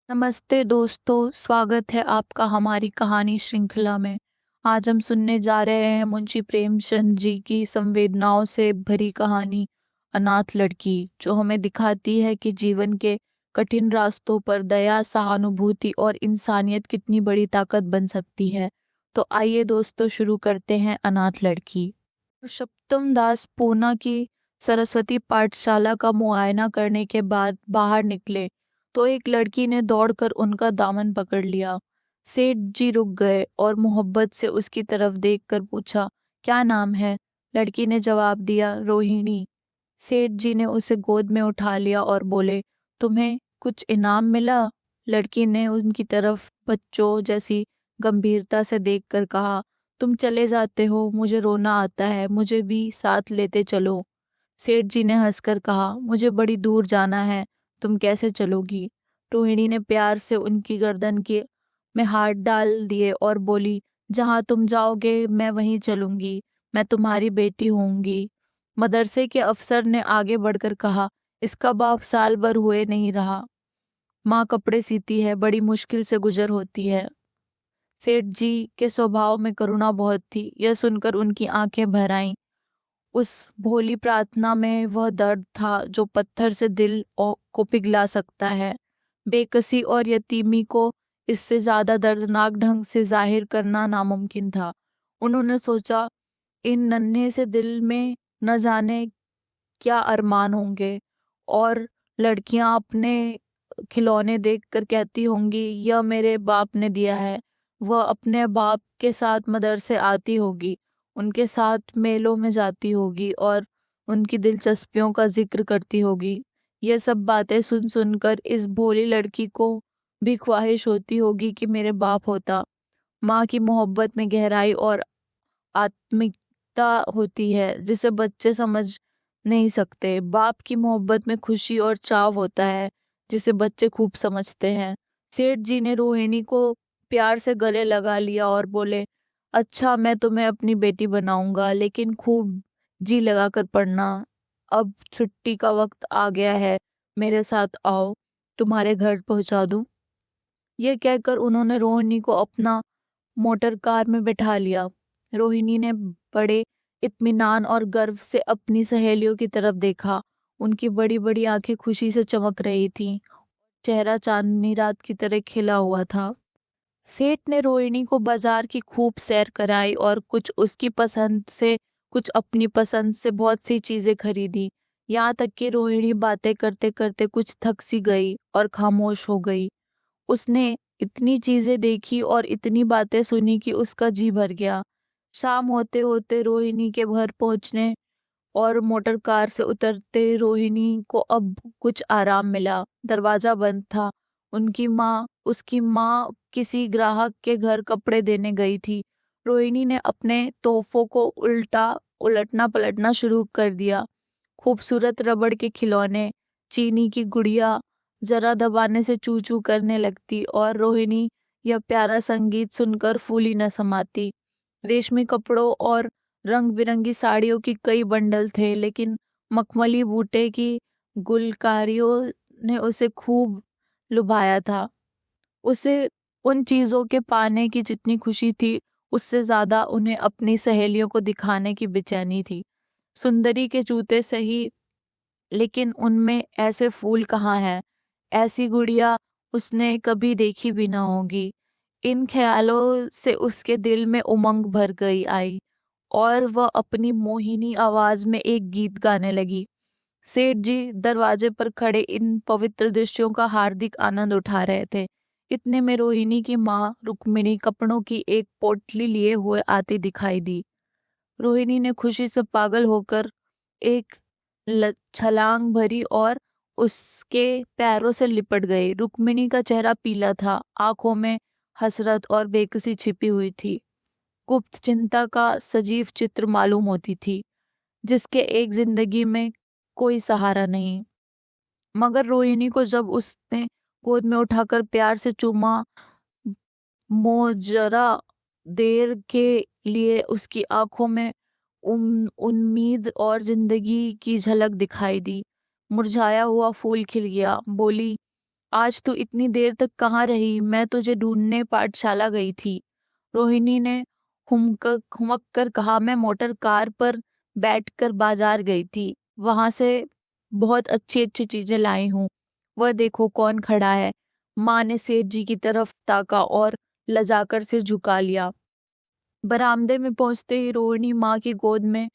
नमस्ते दोस्तों, स्वागत है आपका हमारी कहानी श्रृंखला में। आज हम सुनने जा रहे हैं मुंशी प्रेमचंद जी की संवेदनाओं से भरी कहानी अनाथ लड़की, जो हमें दिखाती है कि जीवन के कठिन रास्तों पर दया, सहानुभूति और इंसानियत कितनी बड़ी ताकत बन सकती है। तो आइए दोस्तों, शुरू करते हैं अनाथ लड़की। पुरुषोत्तम दास पूना की सरस्वती पाठशाला का मुआयना करने के बाद बाहर निकले तो एक लड़की ने दौड़कर उनका दामन पकड़ लिया। सेठ जी रुक गए और मोहब्बत से उसकी तरफ देखकर पूछा, क्या नाम है? लड़की ने जवाब दिया, रोहिणी। सेठ जी ने उसे गोद में उठा लिया और बोले, तुम्हें कुछ इनाम मिला? लड़की ने उनकी तरफ बच्चों जैसी गंभीरता से देखकर कहा, तुम चले जाते हो, मुझे रोना आता है, मुझे भी साथ लेते चलो। सेठ जी ने हंसकर कहा, मुझे बड़ी दूर जाना है, तुम कैसे चलोगी? रोहिणी ने प्यार से उनकी गर्दन के में हाथ डाल दिए और बोली, जहां तुम जाओगे मैं वहीं चलूंगी, मैं तुम्हारी बेटी होऊंगी। मदरसे के अफसर ने आगे बढ़कर कहा, इसका बाप साल भर हुए नहीं रहा, माँ कपड़े सीती है, बड़ी मुश्किल से गुजर होती है। सेठ जी के स्वभाव में करुणा बहुत थी, यह सुनकर उनकी आंखें भर आईं। उस भोली प्रार्थना में वह दर्द था जो पत्थर से को पिघला सकता है। बेकसी और यतीमी को इससे ज्यादा दर्दनाक ढंग से जाहिर करना नामुमकिन था। उन्होंने सोचा, इन नन्हे से दिल में न जाने क्या अरमान होंगे, और लड़कियां अपने खिलौने देखकर कहती होंगी, यह मेरे बाप ने दिया है। वह अपने बाप के साथ मदरसे आती होगी, उनके साथ मेलों में जाती होगी और उनकी दिलचस्पियों का जिक्र करती होगी। यह सब बातें सुन सुनकर इस भोली लड़की को भी ख्वाहिश होती होगी कि मेरे बाप होता। माँ की मोहब्बत में गहराई और आत्मिकता होती है जिसे बच्चे समझ नहीं सकते। बाप की मोहब्बत में खुशी और चाव होता है जिसे बच्चे खूब समझते हैं। सेठ जी ने रोहिणी को प्यार से गले लगा लिया और बोले, अच्छा, मैं तुम्हें अपनी बेटी बनाऊंगा, लेकिन खूब जी लगा कर पढ़ना। अब छुट्टी का वक्त आ गया है, मेरे साथ आओ, तुम्हारे घर पहुंचा दूं। यह कहकर उन्होंने रोहिणी को अपना मोटर कार में बैठा लिया। रोहिणी ने बड़े इत्मीनान और गर्व से अपनी सहेलियों की तरफ देखा। उनकी बड़ी बड़ी आंखें खुशी से चमक रही थीं, चेहरा चांदनी रात की तरह खिला हुआ था। सेठ ने रोहिणी को बाजार की खूब सैर कराई और कुछ उसकी पसंद से, कुछ अपनी पसंद से बहुत सी चीजें खरीदी। यहाँ तक कि रोहिणी बातें करते करते कुछ थक सी गई और खामोश हो गई। उसने इतनी चीजें देखी और इतनी बातें सुनी कि उसका जी भर गया। शाम होते होते रोहिणी के घर पहुंचने और मोटर कार से उतरते रोहिणी को अब कुछ आराम मिला। दरवाजा बंद था। उसकी माँ किसी ग्राहक के घर कपड़े देने गई थी। रोहिणी ने अपने तोहफों को उलटना पलटना शुरू कर दिया। खूबसूरत रबड़ के खिलौने, चीनी की गुड़िया जरा दबाने से चू चू करने लगती और रोहिणी यह प्यारा संगीत सुनकर फूली न समाती। रेशमी कपड़ों और रंग बिरंगी साड़ियों की कई बंडल थे, लेकिन मखमली बूटे की गुलकारियों ने उसे खूब लुभाया था। उसे उन चीजों के पाने की जितनी खुशी थी, उससे ज्यादा उन्हें अपनी सहेलियों को दिखाने की बेचैनी थी। सुंदरी के जूते सही, लेकिन उनमें ऐसे फूल कहाँ हैं? ऐसी गुड़िया उसने कभी देखी भी ना होगी। इन ख्यालों से उसके दिल में उमंग भर गई आई और वह अपनी मोहिनी आवाज में एक गीत गाने लगी। सेठ जी दरवाजे पर खड़े इन पवित्र दृश्यों का हार्दिक आनंद उठा रहे थे। इतने में रोहिणी की माँ रुक्मिणी कपड़ों की एक पोटली लिए हुए आती दिखाई दी। रोहिणी ने खुशी से पागल होकर एक छलांग भरी और उसके पैरों से लिपट गई। रुक्मिणी का चेहरा पीला था, आंखों में हसरत और बेकसी छिपी हुई थी। गुप्त चिंता का सजीव चित्र मालूम होती थी, जिसके एक जिंदगी में कोई सहारा नहीं। मगर रोहिणी को जब उसने गोद में उठाकर प्यार से चूमा, जरा देर के लिए उसकी आंखों में उम्मीद और जिंदगी की झलक दिखाई दी। मुरझाया हुआ फूल खिल गया। बोली, आज तू इतनी देर तक कहाँ रही? मैं तुझे ढूंढने पाठशाला गई थी। रोहिणी ने हुमक कर कहा, मैं मोटर कार पर बैठकर बाजार गई थी, वहां से बहुत अच्छी अच्छी चीजें लाई हूँ। वह देखो कौन खड़ा है। माँ ने सेठ जी की तरफ ताका और लजाकर सिर झुका लिया। बरामदे में पहुंचते ही रोहिणी माँ की गोद में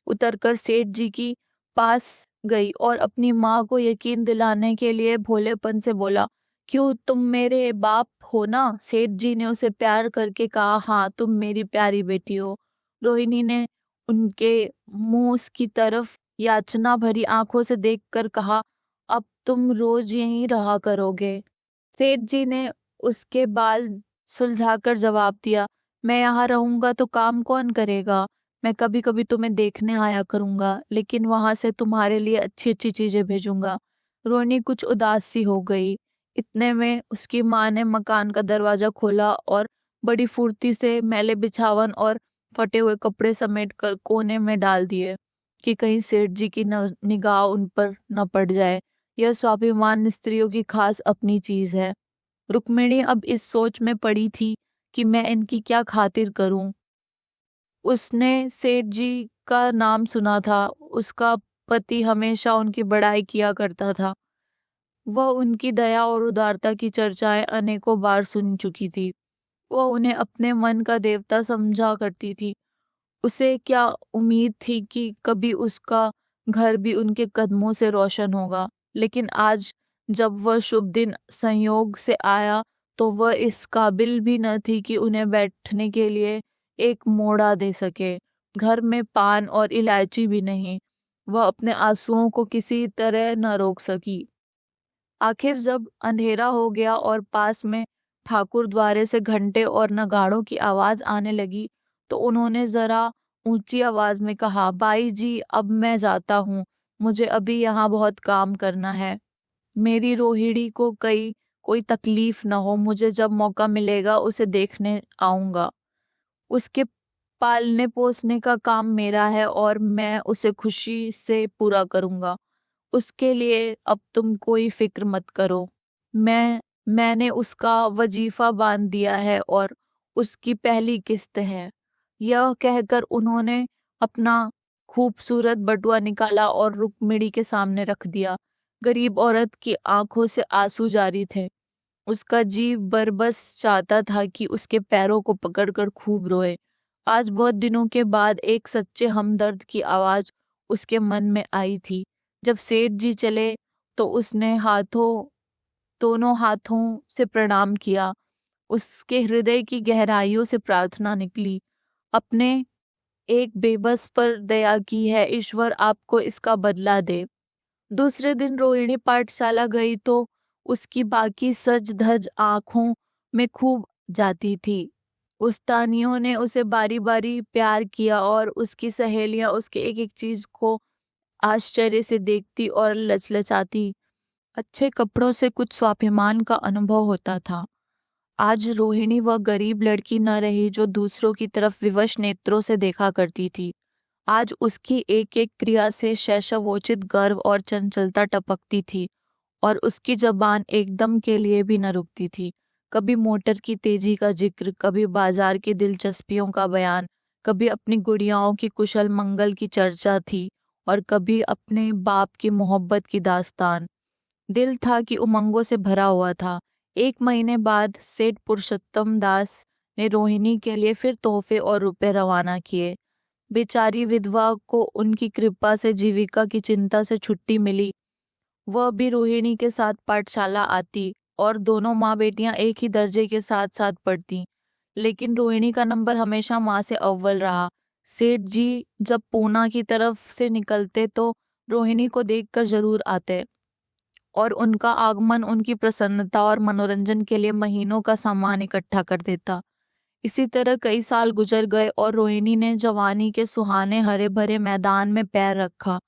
उतरकर सेठ जी की पास गई और अपनी माँ को यकीन दिलाने के लिए भोलेपन से बोला, क्यों, तुम मेरे बाप हो ना? सेठ जी ने उसे प्यार करके कहा, हाँ, तुम मेरी प्यारी बेटी हो। रोहिणी ने उनके मुंह की तरफ याचना भरी आंखों से देखकर कहा, अब तुम रोज यहीं रहा करोगे? सेठ जी ने उसके बाल सुलझाकर जवाब दिया, मैं यहाँ रहूंगा तो काम कौन करेगा? मैं कभी कभी तुम्हें देखने आया करूंगा, लेकिन वहां से तुम्हारे लिए अच्छी अच्छी चीजें भेजूंगा। रोनी कुछ उदास सी हो गई। इतने में उसकी माँ ने मकान का दरवाजा खोला और बड़ी फुर्ती से मैले बिछावन और फटे हुए कपड़े समेट कर कोने में डाल दिए कि कहीं सेठ जी की निगाह उन पर न पड़ जाए। यह स्वाभिमान स्त्रियों की खास अपनी चीज है। रुक्मिणी अब इस सोच में पड़ी थी कि मैं इनकी क्या खातिर करूं। उसने सेठ जी का नाम सुना था, उसका पति हमेशा उनकी बड़ाई किया करता था। वह उनकी दया और उदारता की चर्चाएं अनेकों बार सुन चुकी थी। वह उन्हें अपने मन का देवता समझा करती थी। उसे क्या उम्मीद थी कि कभी उसका घर भी उनके कदमों से रोशन होगा, लेकिन आज जब वह शुभ दिन संयोग से आया तो वह इस काबिल भी न थी कि उन्हें बैठने के लिए एक मोड़ा दे सके। घर में पान और इलायची भी नहीं। वह अपने आंसुओं को किसी तरह न रोक सकी। आखिर जब अंधेरा हो गया और पास में ठाकुर द्वारे से घंटे और नगाड़ों की आवाज आने लगी तो उन्होंने जरा ऊंची आवाज में कहा, बाई जी, अब मैं जाता हूँ, मुझे अभी यहाँ बहुत काम करना है। मेरी रोहिणी को कोई तकलीफ न हो, मुझे जब मौका मिलेगा उसे देखने आऊंगा। उसके पालने पोसने का काम मेरा है और मैं उसे खुशी से पूरा करूंगा। उसके लिए अब तुम कोई फिक्र मत करो। मैंने उसका वजीफा बांध दिया है और उसकी पहली किस्त है। यह कहकर उन्होंने अपना खूबसूरत बटुआ निकाला और रुक्मिणी के सामने रख दिया। गरीब औरत की आंखों से आंसू जारी थे। उसका जी बरबस चाहता था कि उसके पैरों को पकड़कर खूब रोए। आज बहुत दिनों के बाद एक सच्चे हमदर्द की आवाज उसके मन में आई थी। जब सेठ जी चले तो उसने दोनों हाथों से प्रणाम किया। उसके हृदय की गहराइयों से प्रार्थना निकली, अपने एक बेबस पर दया की है, ईश्वर आपको इसका बदला दे। दूसरे दिन रोहिणी पाठशाला गई तो उसकी बाकी सज धज आंखों में खूब जाती थी। उस्तानियों ने उसे बारी बारी प्यार किया और उसकी सहेलियां उसके एक एक चीज को आश्चर्य से देखती और लचलचाती। अच्छे कपड़ों से कुछ स्वाभिमान का अनुभव होता था। आज रोहिणी वह गरीब लड़की न रही जो दूसरों की तरफ विवश नेत्रों से देखा करती थी। आज उसकी एक एक क्रिया से शैशवोचित गर्व और चंचलता टपकती थी और उसकी जबान एकदम के लिए भी न रुकती थी। कभी मोटर की तेजी का जिक्र, कभी बाजार की दिलचस्पियों का बयान, कभी अपनी गुड़ियाओं की कुशल मंगल की चर्चा थी और कभी अपने बाप की मोहब्बत की दास्तान। दिल था कि उमंगों से भरा हुआ था। एक महीने बाद सेठ पुरुषोत्तम दास ने रोहिणी के लिए फिर तोहफे और रुपए रवाना किए। बेचारी विधवा को उनकी कृपा से जीविका की चिंता से छुट्टी मिली। वह भी रोहिणी के साथ पाठशाला आती और दोनों माँ बेटियां एक ही दर्जे के साथ साथ पढ़ती। लेकिन रोहिणी का नंबर हमेशा माँ से अव्वल रहा। सेठ जी जब पूना की तरफ से निकलते तो रोहिणी को देखकर जरूर आते और उनका आगमन उनकी प्रसन्नता और मनोरंजन के लिए महीनों का सामान इकट्ठा कर देता। इसी तरह कई साल गुजर गए और रोहिणी ने जवानी के सुहाने हरे भरे मैदान में पैर रखा,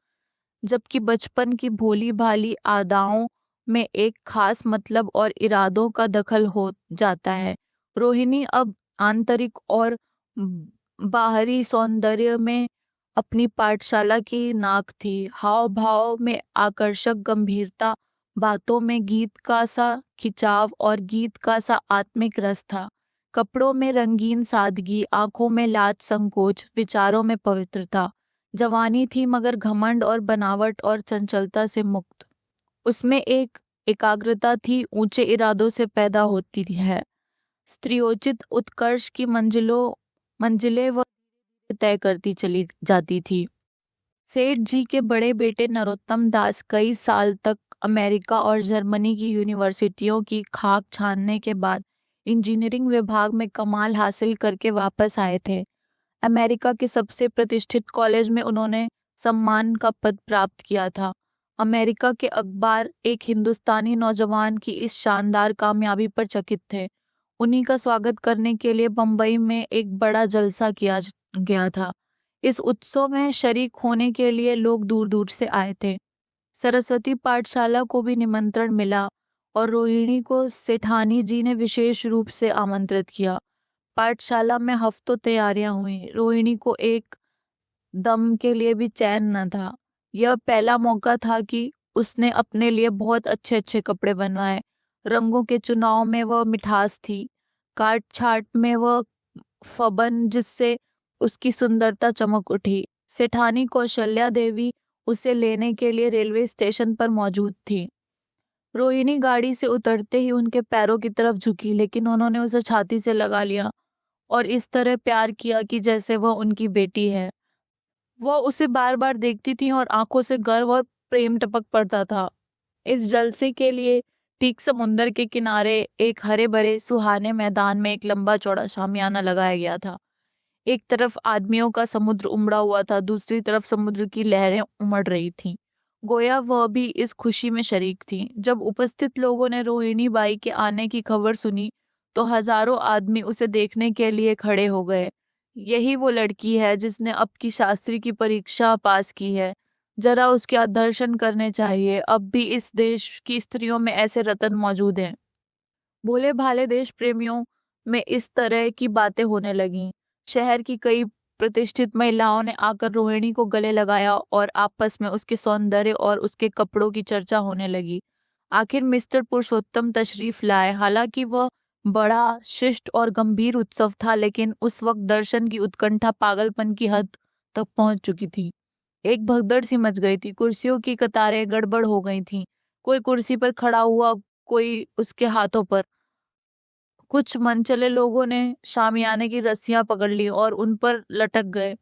जबकि बचपन की भोली भाली आदाओं में एक खास मतलब और इरादों का दखल हो जाता है। रोहिणी अब आंतरिक और बाहरी सौंदर्य में अपनी पाठशाला की नाक थी। हाव भाव में आकर्षक गंभीरता, बातों में गीत का सा खिंचाव और गीत का सा आत्मिक रस था। कपड़ों में रंगीन सादगी, आंखों में लाज संकोच, विचारों में पवित्रता। जवानी थी मगर घमंड और बनावट और चंचलता से मुक्त। उसमें एक एकाग्रता थी, ऊंचे इरादों से पैदा होती है। स्त्रियोचित उत्कर्ष की मंजिलें वह तय करती चली जाती थी। सेठ जी के बड़े बेटे नरोत्तम दास कई साल तक अमेरिका और जर्मनी की यूनिवर्सिटियों की खाक छानने के बाद इंजीनियरिंग विभाग में कमाल हासिल करके वापस आए थे। अमेरिका के सबसे प्रतिष्ठित कॉलेज में उन्होंने सम्मान का पद प्राप्त किया था। अमेरिका के अखबार एक हिंदुस्तानी नौजवान की इस शानदार कामयाबी पर चकित थे। उन्हीं का स्वागत करने के लिए बम्बई में एक बड़ा जलसा किया गया था। इस उत्सव में शरीक होने के लिए लोग दूर दूर से आए थे। सरस्वती पाठशाला को भी निमंत्रण मिला और रोहिणी को सेठानी जी ने विशेष रूप से आमंत्रित किया। पाठशाला में हफ्तों तैयारियां हुई। रोहिणी को एक दम के लिए भी चैन न था। यह पहला मौका था कि उसने अपने लिए बहुत अच्छे अच्छे कपड़े बनवाए। रंगों के चुनाव में वह मिठास थी, काट छाट में वह फबन जिससे उसकी सुंदरता चमक उठी। सेठानी कौशल्या देवी उसे लेने के लिए रेलवे स्टेशन पर मौजूद थी। रोहिणी गाड़ी से उतरते ही उनके पैरों की तरफ झुकी, लेकिन उन्होंने उसे छाती से लगा लिया और इस तरह प्यार किया कि जैसे वह उनकी बेटी है। वह उसे बार बार देखती थी और आंखों से गर्व और प्रेम टपक पड़ता था। इस जलसे के लिए ठीक समुंदर के किनारे एक हरे भरे सुहाने मैदान में एक लंबा चौड़ा शामियाना लगाया गया था। एक तरफ आदमियों का समुद्र उमड़ा हुआ था, दूसरी तरफ समुद्र की लहरें उमड़ रही थीं। गोया वह भी इस खुशी में शरीक थी। जब उपस्थित लोगों ने रोहिणी बाई के आने की खबर सुनी तो हजारों आदमी उसे देखने के लिए खड़े हो गए। यही वो लड़की है जिसने अब की शास्त्री की परीक्षा पास की है। जरा उसके दर्शन करने चाहिए। अब भी इस देश की स्त्रियों में ऐसे रत्न मौजूद हैं। भोले भाले देश प्रेमियों में इस तरह की बातें होने लगीं। शहर की कई प्रतिष्ठित महिलाओं ने आकर रोहिणी को गले लगाया और आपस में उसके सौंदर्य और उसके कपड़ों की चर्चा होने लगी। आखिर मिस्टर पुरुषोत्तम तशरीफ लाए। हालांकि वह बड़ा शिष्ट और गंभीर उत्सव था, लेकिन उस वक्त दर्शन की उत्कंठा पागलपन की हद तक पहुंच चुकी थी। एक भगदड़ सी मच गई थी। कुर्सियों की कतारें गड़बड़ हो गई थीं। कोई कुर्सी पर खड़ा हुआ, कोई उसके हाथों पर। कुछ मनचले लोगों ने शामियाने की रस्सियां पकड़ ली और उन पर लटक गए।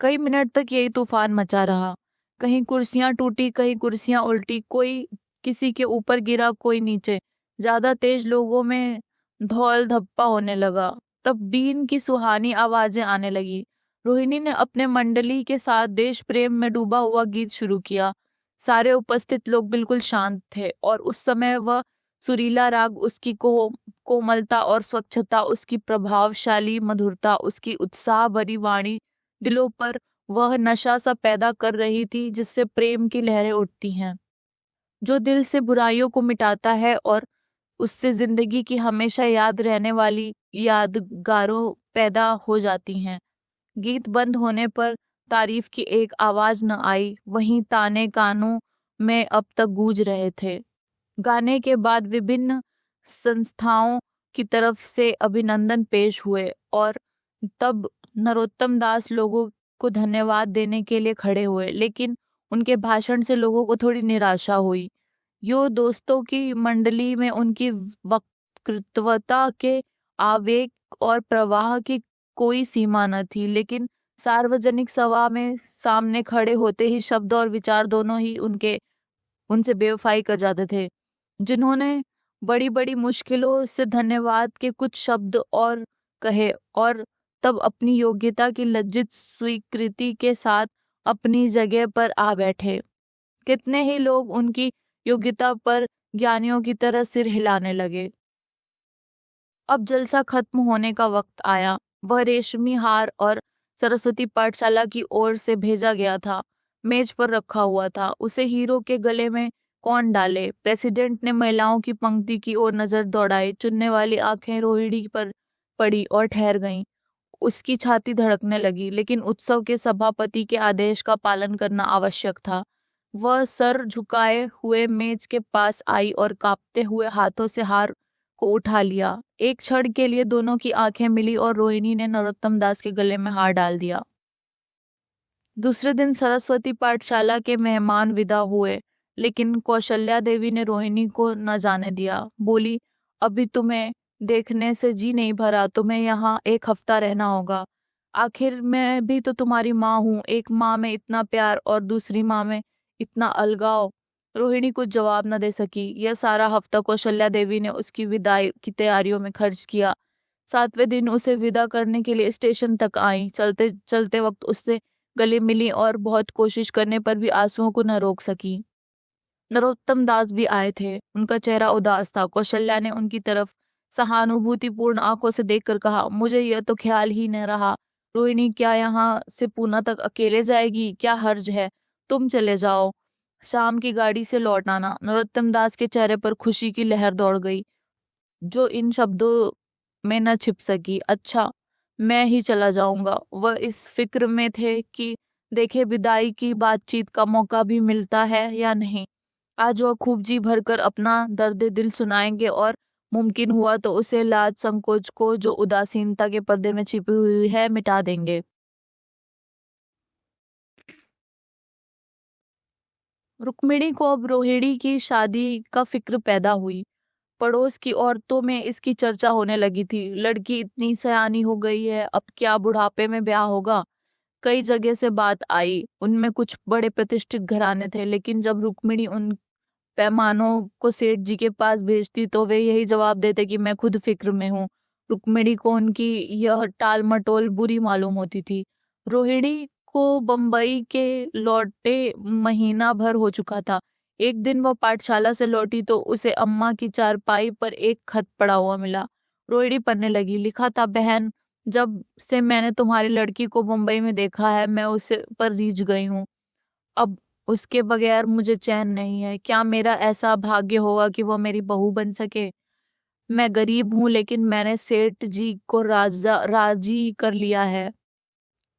कई मिनट तक यही तूफान मचा रहा। कहीं कुर्सियां टूटी, कहीं कुर्सियां उल्टी, कोई किसी के ऊपर गिरा, कोई नीचे। ज्यादा तेज लोगों में धौल धप्पा होने लगा। तब बीन की सुहानी आवाजें आने लगी। रोहिणी ने अपने मंडली के साथ देश प्रेम में डूबा हुआ गीत शुरू किया। सारे उपस्थित लोग बिल्कुल शांत थे और उस समय वह सुरीला राग, उसकी कोमलता और स्वच्छता, उसकी प्रभावशाली मधुरता, उसकी उत्साह भरी वाणी दिलों पर वह नशा सा पैदा कर रही थी जिससे प्रेम की लहरें उठती हैं, जो दिल से बुराइयों को मिटाता है और उससे जिंदगी की हमेशा याद रहने वाली यादगारों पैदा हो जाती हैं। गीत बंद होने पर तारीफ की एक आवाज न आई। वहीं ताने कानों में अब तक गूंज रहे थे। गाने के बाद विभिन्न संस्थाओं की तरफ से अभिनंदन पेश हुए और तब नरोत्तम दास लोगों को धन्यवाद देने के लिए खड़े हुए, लेकिन उनके भाषण से लोगों को थोड़ी निराशा हुई। यो दोस्तों की मंडली में उनकी वक्तृत्वता के आवेग और प्रवाह की कोई सीमा न थी, लेकिन सार्वजनिक सभा में सामने खड़े होते ही शब्द और विचार दोनों ही उनसे बेवफाई कर जाते थे। जिन्होंने बड़ी बड़ी मुश्किलों से धन्यवाद के कुछ शब्द और कहे और तब अपनी योग्यता की लज्जित स्वीकृति के साथ अपनी जगह पर आ बैठे। कितने ही लोग उनकी योग्यता पर ज्ञानियों की तरह सिर हिलाने लगे। अब जलसा खत्म होने का वक्त आया। वह रेशमी हार और सरस्वती पाठशाला की ओर से भेजा गया था, मेज पर रखा हुआ था। उसे हीरो के गले में कौन डाले? प्रेसिडेंट ने महिलाओं की पंक्ति की ओर नजर दौड़ाई। चुनने वाली आंखें रोहिणी पर पड़ी और ठहर गईं। उसकी छाती धड़कने लगी, लेकिन उत्सव के सभापति के आदेश का पालन करना आवश्यक था। वह सर झुकाए हुए मेज के पास आई और कांपते हुए हाथों से हार को उठा लिया। एक क्षण के लिए दोनों की आंखें मिली और रोहिणी ने नरोत्तम दास के गले में हार डाल दिया। दूसरे दिन सरस्वती पाठशाला के मेहमान विदा हुए, लेकिन कौशल्या देवी ने रोहिणी को न जाने दिया। बोली, अभी तुम्हें देखने से जी नहीं भरा, तुम्हें यहाँ एक हफ्ता रहना होगा। आखिर मैं भी तो तुम्हारी माँ हूँ। एक माँ में इतना प्यार और दूसरी माँ में इतना अलगाव। रोहिणी कुछ जवाब न दे सकी। यह सारा हफ्ता कौशल्या देवी ने उसकी विदाई की तैयारियों में खर्च किया। 7वें दिन उसे विदा करने के लिए स्टेशन तक आई। चलते चलते वक्त उससे गले मिली और बहुत कोशिश करने पर भी आंसुओं को न रोक सकी। नरोत्तम दास भी आए थे। उनका चेहरा उदास था। कौशल्या ने उनकी तरफ सहानुभूतिपूर्ण आंखों से देखकर कहा, मुझे यह तो ख्याल ही न रहा। रोहिणी क्या यहाँ से पूना तक अकेले जाएगी? क्या हर्ज है? तुम चले जाओ, शाम की गाड़ी से लौट आना। नरोत्तम दास के चेहरे पर खुशी की लहर दौड़ गई, जो इन शब्दों में न छिप सकी। अच्छा, मैं ही चला जाऊंगा। वह इस फिक्र में थे कि देखे विदाई की बातचीत का मौका भी मिलता है या नहीं। आज वह खूब जी भरकर अपना दर्द दिल सुनाएंगे और मुमकिन हुआ तो उसे लाज संकोच को जो उदासीनता के पर्दे में छिपी हुई है मिटा देंगे। रुक्मिणी को अब रोहिणी की शादी का फिक्र पैदा हुई। पड़ोस की औरतों में इसकी चर्चा होने लगी थी। लड़की इतनी सयानी हो गई है, अब क्या बुढ़ापे में ब्याह होगा? कई जगह से बात आई। उनमें कुछ बड़े प्रतिष्ठित घराने थे, लेकिन जब रुक्मिणी उन पैमानों को सेठ जी के पास भेजती तो वे यही जवाब देते कि मैं खुद फिक्र में हूँ। रुक्मिणी को उनकी यह टाल मटोल बुरी मालूम होती थी। रोहिणी को बंबई के लौटे महीना भर हो चुका था। एक दिन वह पाठशाला से लौटी तो उसे अम्मा की चारपाई पर एक खत पड़ा हुआ मिला। रोहिणी पढ़ने लगी। लिखा था, बहन, जब से मैंने तुम्हारी लड़की को मुंबई में देखा है मैं उसे पर रीझ गई हूँ। अब उसके बगैर मुझे चैन नहीं है। क्या मेरा ऐसा भाग्य होगा कि वह मेरी बहू बन सके? मैं गरीब हूँ, लेकिन मैंने सेठ जी को राजी कर लिया है।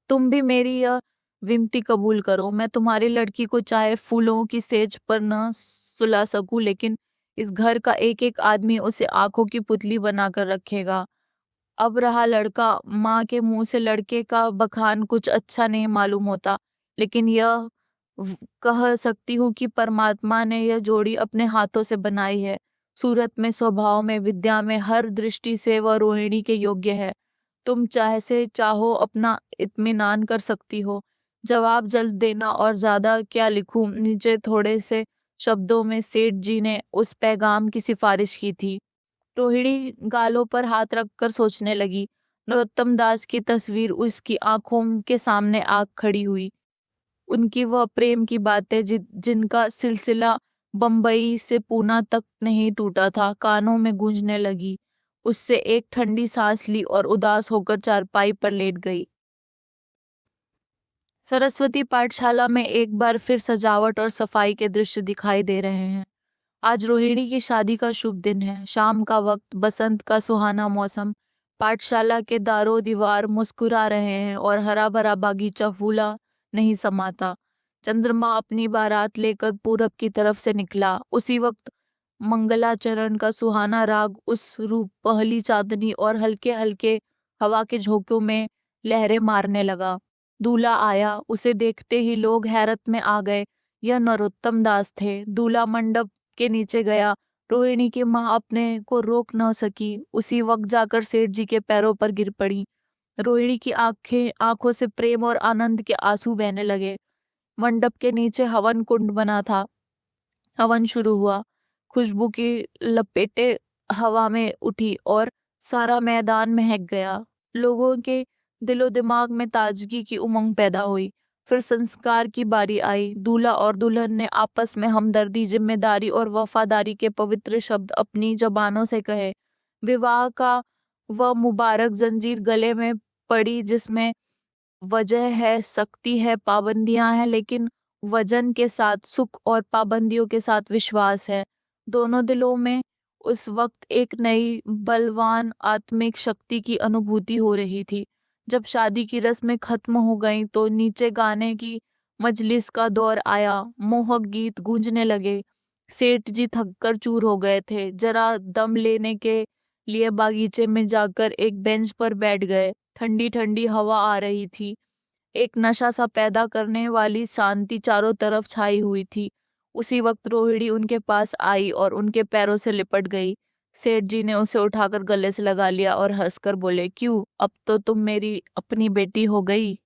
तुम भी मेरी यह विनती कबूल करो। मैं तुम्हारी लड़की को चाहे फूलों की सेज पर न सुला सकूं, लेकिन इस घर का एक एक आदमी उसे आंखों की पुतली बनाकर रखेगा। अब रहा लड़का, माँ के मुंह से लड़के का बखान कुछ अच्छा नहीं मालूम होता, लेकिन यह कह सकती हूँ कि परमात्मा ने यह जोड़ी अपने हाथों से बनाई है। सूरत में, स्वभाव में, विद्या में, हर दृष्टि से वह रोहिणी के योग्य है। तुम चाहे से चाहो अपना इत्मीनान कर सकती हो। जवाब जल्द देना। और ज्यादा क्या लिखूं? नीचे थोड़े से शब्दों में सेठ जी ने उस पैगाम की सिफारिश की थी। रोहिणी गालों पर हाथ रखकर सोचने लगी। नरोत्तम दास की तस्वीर उसकी आंखों के सामने आ खड़ी हुई। उनकी वह प्रेम की बातें जिनका सिलसिला बंबई से पूना तक नहीं टूटा था, कानों में गूंजने लगी। उससे एक ठंडी सांस ली और उदास होकर चारपाई पर लेट गई। सरस्वती पाठशाला में एक बार फिर सजावट और सफाई के दृश्य दिखाई दे रहे हैं। आज रोहिणी की शादी का शुभ दिन है। शाम का वक्त, बसंत का सुहाना मौसम। पाठशाला के दारों दीवार मुस्कुरा रहे हैं और हरा भरा बागीचा फूला नहीं समाता। चंद्रमा अपनी बारात लेकर पूरब की तरफ से निकला। उसी वक्त मंगलाचरण का सुहाना राग उस रूप पहली चांदनी और हल्के हल्के हवा के झोंकों में लहरें मारने लगा। दूल्हा आया। उसे देखते ही लोग हैरत में आ गए। यह नरोत्तम दास थे। दूल्हा मंडप के नीचे गया। रोहिणी की माँ अपने को रोक न सकी। उसी वक्त जाकर सेठ जी के पैरों पर गिर पड़ी। रोहिणी की आंखों से प्रेम और आनंद के आंसू बहने लगे। मंडप के नीचे हवन कुंड बना था। हवन शुरू हुआ। खुशबू की लपेटें हवा में उठी और सारा मैदान महक गया। लोगों के दिलो दिमाग में ताजगी की उमंग पैदा हुई। फिर संस्कार की बारी आई। दूल्हा और दुल्हन ने आपस में हमदर्दी, जिम्मेदारी और वफादारी के पवित्र शब्द अपनी जबानों से कहे। विवाह का वह मुबारक जंजीर गले में पड़ी जिसमें वजह है, शक्ति है, पाबंदियां हैं, लेकिन वजन के साथ सुख और पाबंदियों के साथ विश्वास है। दोनों दिलों में उस वक्त एक नई बलवान आत्मिक शक्ति की अनुभूति हो रही थी। जब शादी की रस्में खत्म हो गईं तो नीचे गाने की मजलिस का दौर आया। मोहक गीत गूंजने लगे। सेठ जी थककर चूर हो गए थे। जरा दम लेने के लिए बागीचे में जाकर एक बेंच पर बैठ गए। ठंडी ठंडी हवा आ रही थी। एक नशा सा पैदा करने वाली शांति चारों तरफ छाई हुई थी। उसी वक्त रोहिणी उनके पास आई और उनके पैरों से लिपट गई। सेठ जी ने उसे उठाकर गले से लगा लिया और हंसकर बोले, क्यों, अब तो तुम मेरी अपनी बेटी हो गई।